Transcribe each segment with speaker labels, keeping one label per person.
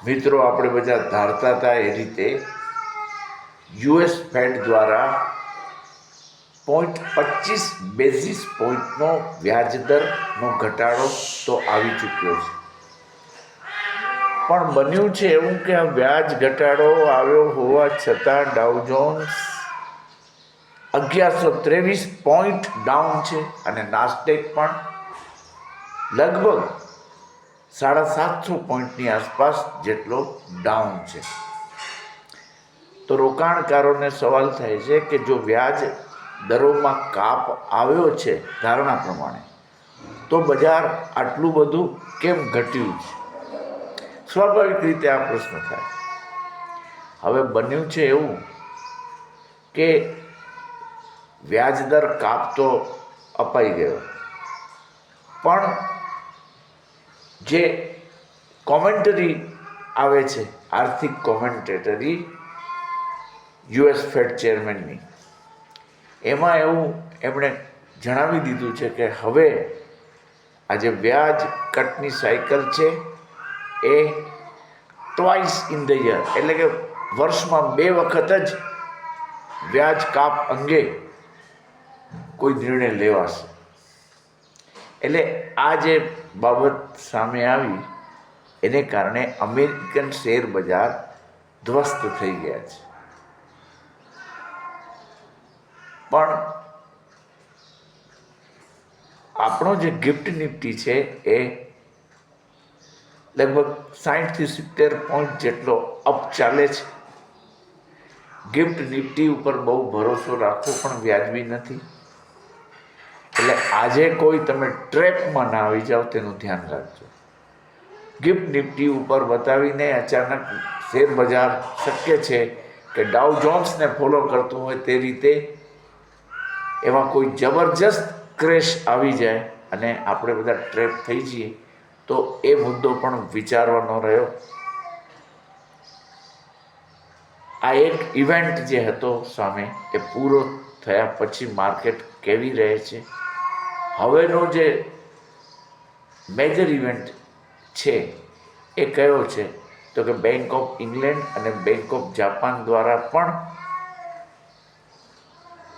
Speaker 1: મિત્રો આપણે બધા ધારતા હતા એ રીતે યુએસ ફેડ દ્વારા 0.25 બેઝિસ પોઈન્ટનો વ્યાજદરનો ઘટાડો તો આવી ચૂક્યો છે, પણ બન્યું છે એવું કે આ વ્યાજ ઘટાડો આવ્યો હોવા છતાં ડાઉ જોન્સ 1123 પોઈન્ટ ડાઉન છે અને નાસ્ડેક પણ લગભગ 750 પોઈન્ટની આસપાસ જેટલો ડાઉન છે. તો રોકાણકારોને સવાલ થાય છે કે જો વ્યાજ દરોમાં કાપ આવ્યો છે ધારણા પ્રમાણે, તો બજાર આટલું બધું કેમ ઘટ્યું છે? સ્વાભાવિક રીતે આ પ્રશ્ન થાય. હવે બન્યું છે એવું કે વ્યાજદર કાપ તો અપાઈ ગયો, પણ જે કોમેન્ટરી આવે છે, આર્થિક કોમેન્ટેટરી યુએસ ફેડ ચેરમેનની, એમાં એવું એમણે જણાવી દીધું છે કે હવે આ જે વ્યાજ કટની સાયકલ છે એ ટ્વાઇસ ઇન ધ યર, એટલે કે વર્ષમાં 2 વખત જ વ્યાજ કાપ અંગે કોઈ નિર્ણય લેવાશે. એટલે આ જે બાબત સામે આવી એને કારણે અમેરિકન શેર બજાર ધ્વસ્ત થઈ ગયા છે. પણ આપણો જે ગિફ્ટ નિફ્ટી છે એ લગભગ 60 થી 70 પોઈન્ટ જેટલો અપ ચાલે છે. ગિફ્ટ નિફ્ટી ઉપર બહુ ભરોસો રાખવો પણ વ્યાજબી નથી, એટલે આજે કોઈ તમે ટ્રેપમાં ના આવી જાઓ તેનું ધ્યાન રાખજો. ગિફ્ટ નિફ્ટી ઉપર બતાવીને અચાનક શેર બજાર શક્ય છે કે ડાઉ જોન્સને ફોલો કરતું હોય તે રીતે એમાં કોઈ જબરજસ્ત ક્રેશ આવી જાય અને આપણે બધા ટ્રેપ થઈ જઈએ, તો એ મુદ્દો પણ વિચારવાનો રહ્યો. આ એક ઇવેન્ટ જે હતો સામે, એ પૂરો થયા પછી માર્કેટ કેવી રહે છે, હવેનો જે મેજર ઇવેન્ટ છે એ કયો છે, તો કે બેંક ઓફ ઇંગ્લેન્ડ અને બેંક ઓફ જાપાન દ્વારા પણ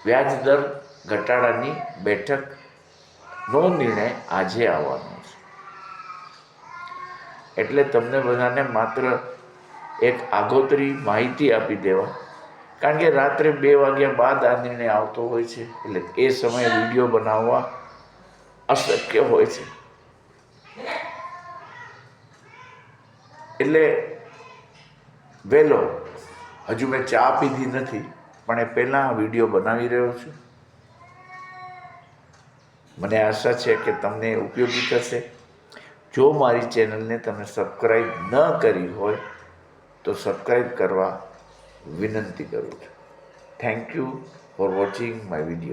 Speaker 1: વ્યાજદર ઘટાડાની બેઠકનો નિર્ણય આજે આવવાનો છે. એટલે તમને બધાને માત્ર એક આગોતરી માહિતી આપી દેવા, કારણ કે રાત્રે 2 વાગ્યા બાદ આ નિર્ણય આવતો હોય છે, એટલે એ સમયે વિડીયો બનાવવા અશક્ય હોય છે. એટલે વહેલો, હજુ મેં ચા પીધી નથી, પણ એ પહેલાં આ વિડીયો બનાવી રહ્યો છું. મને આશા છે કે તમને ઉપયોગી થશે. જો મારી ચેનલને તમે સબસ્ક્રાઈબ ન કરી હોય તો સબસ્ક્રાઈબ કરવા વિનંતી કરું છું. Thank you for watching my video.